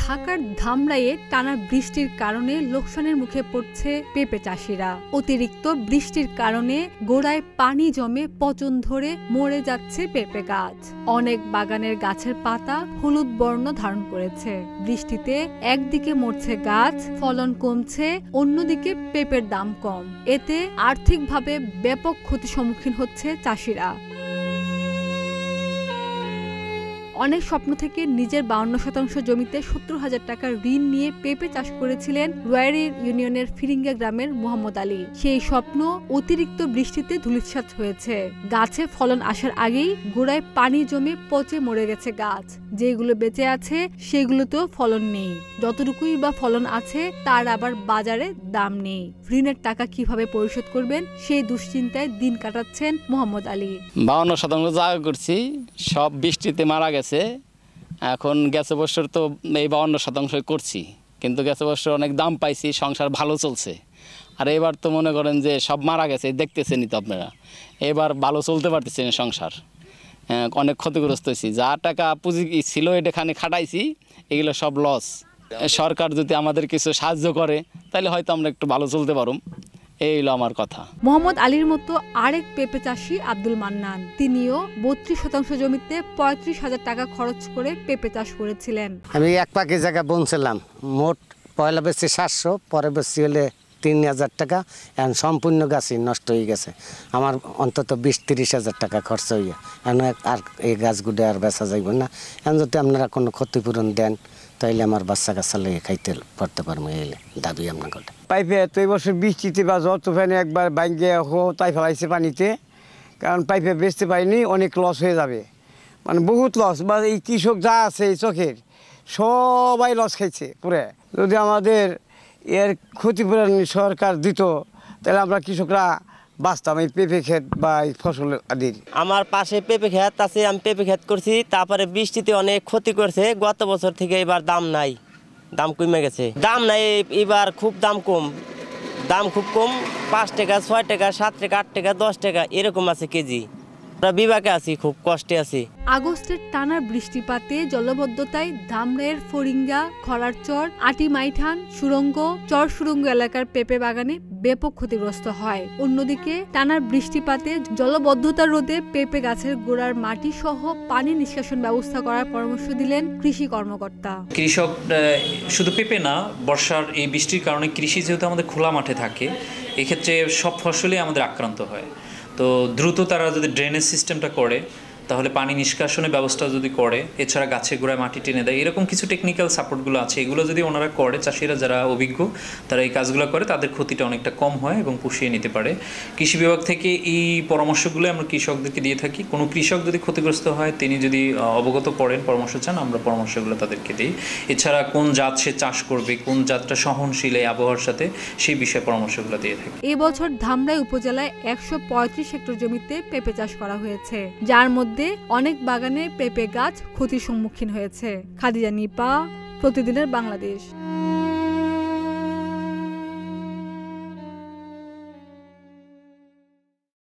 ঢাকার ধামরাইয়ে টানা বৃষ্টির কারণে লোকসানের মুখে পড়ছে পেঁপে চাষিরা। অতিরিক্ত বৃষ্টির কারণে গোড়ায় পানি জমে পচন ধরে মরে যাচ্ছে পেঁপে গাছ। অনেক বাগানের গাছের পাতা হলুদ বর্ণ ধারণ করেছে। বৃষ্টিতে একদিকে মরছে গাছ, ফলন কমছে, অন্যদিকে পেঁপের দাম কম। এতে আর্থিকভাবে ব্যাপক ক্ষতির সম্মুখীন হচ্ছে চাষিরা। অনেক স্বপ্ন থেকে নিজের 52% জমিতে 70,000 টাকার ঋণ নিয়ে পেঁপে চাষ করেছিলেন রোয়ারি ইউনিয়নের ফিরিঙ্গা গ্রামের মোহাম্মদ আলী। সেই স্বপ্ন অতিরিক্ত বৃষ্টিতে ধূলিসাৎ হয়েছে। গাছে ফলন আসার আগেই গোড়ায় পানি জমে পচে মরে গেছে গাছ। যেগুলো বেঁচে আছে সেগুলোতেও ফলন নেই। যতটুকুই বা ফলন আছে তার আবার বাজারে দাম নেই। ঋণের টাকা কিভাবে পরিশোধ করবেন সেই দুশ্চিন্তায় দিন কাটাচ্ছেন মোহাম্মদ আলী। 52% জায়গা করছি, সব বৃষ্টিতে মারা গেছে। এখন গেছে বছর তো এই 52% করছি, কিন্তু গেছে বছর অনেক দাম পাইছি, সংসার ভালো চলছে। আর এবার তো মনে করেন যে সব মারা গেছে, দেখতেছেনই তো আপনারা। এবার ভালো চলতে পারতেছে না সংসার, অনেক ক্ষতিগ্রস্ত হয়েছি। যা টাকা পুঁজি ছিল এটাখানে খাটাইছি, এগুলো সব লস। সরকার যদি আমাদের কিছু সাহায্য করে তাহলে হয়তো আমরা একটু ভালো চলতে পারুম। এই হলো আমার কথা। মোহাম্মদ আলীর মতো আরেক পেঁপে চাষি আব্দুল মান্নান, তিনিও 32% জমিতে 35,000 টাকা খরচ করে পেঁপে চাষ করেছিলেন। আমি এক পাখি জায়গা বুনছিলাম, মোট পয়লা বেশি 700, পরে বেশি হলে 3,000 টাকা। এখন সম্পূর্ণ গাছই নষ্ট হয়ে গেছে। আমার অন্তত 20-30,000 টাকা খরচ হইয়া, এখন আর এই গাছগুলো আর বেচা যাইব না। এখন যদি আপনারা কোনো ক্ষতিপূরণ দেন তাইলে আমার বাচ্চা কাচ্চা লেগে খাইতে পড়তে পারবো, এই দাবি আপনার কথা। পাইপে তো এই বছর বৃষ্টিতে বা যত ফ্যানে একবার ভাঙ্গে তাই ফেলাইছে পানিতে, কারণ পাইপে বেচতে পারিনি, অনেক লস হয়ে যাবে, মানে বহুত লস। বা এই কৃষক যা আছে এই চোখের সবাই লস খাইছে পুরে। যদি আমাদের এর ক্ষতিপূরণ সরকার দিত তাহলে আমরা কৃষকরা বাঁচতাম এই পেঁপে ক্ষেত বা এই ফসল আদির। আমার পাশে পেঁপে ক্ষেত আছে, আমি পেঁপে ক্ষেত করছি। তারপরে বৃষ্টিতে অনেক ক্ষতি করছে। গত বছর থেকে এবার দাম নাই, দাম কমে গেছে। দাম নাই এবার, খুব দাম কম, দাম খুব কম। 5 টাকা, 6 টাকা, 7 টাকা, 8 টাকা, 10 টাকা এরকম আছে কেজি। আমরা বিভাগে আছি, খুব কষ্টে আছি। আগস্টের টানা বৃষ্টিপাতে জলবদ্ধতায় ধামরাইয়ের ফরিঙ্গা, খরারচর, আটিমাইঠান, সুরঙ্গ, চর সুরঙ্গ এলাকার পেঁপে বাগানে ব্যাপক ক্ষতিগ্রস্ত হয়। অন্যদিকে টানা বৃষ্টিপাতে জলবদ্ধতা রোধে পেঁপে গাছের গোড়ার মাটি সহ পানি নিষ্কাশন ব্যবস্থা করার পরামর্শ দিলেন কৃষি কর্মকর্তা। কৃষক শুধু পেঁপে না, বর্ষার এই বৃষ্টির কারণে কৃষি যেহেতু আমাদের খোলা মাঠে থাকে, এক্ষেত্রে সব ফসলই আমাদের আক্রান্ত হয়। তো দ্রুত তারা যদি ড্রেনেজ সিস্টেমটা করে, তাহলে পানি নিষ্কাশনের ব্যবস্থা যদি করে, এছাড়া গাছের গোড়ায় মাটি টেনে দেয়, এরকম কিছু টেকনিক্যাল সাপোর্টগুলো আছে, এগুলো যদি ওনারা করে, চাষিরা যারা অভিজ্ঞ তারা এই কাজগুলো করে, তাদের ক্ষতিটা অনেকটা কম হয় এবং পুষিয়ে নিতে পারে। কৃষি বিভাগ থেকে এই পরামর্শগুলো আমরা কৃষকদেরকে দিয়ে থাকি। কোনো কৃষক যদি ক্ষতিগ্রস্ত হয়, তিনি যদি অবগত করেন, পরামর্শ চান, আমরা পরামর্শগুলো তাদেরকে দিই। এছাড়া কোন জাত সে চাষ করবে, কোন জাতটা সহনশীল এই আবহাওয়ার সাথে, সেই বিষয়ে পরামর্শগুলো দিয়ে থাকি। এবছর ধামরাই উপজেলায় 135 হেক্টর জমিতে পেঁপে চাষ করা হয়েছে, যার মধ্যে অনেক বাগানে পেঁপে গাছ ক্ষতির সম্মুখীন হয়েছে। খাদিজা নিপা, প্রতিদিনের বাংলাদেশ।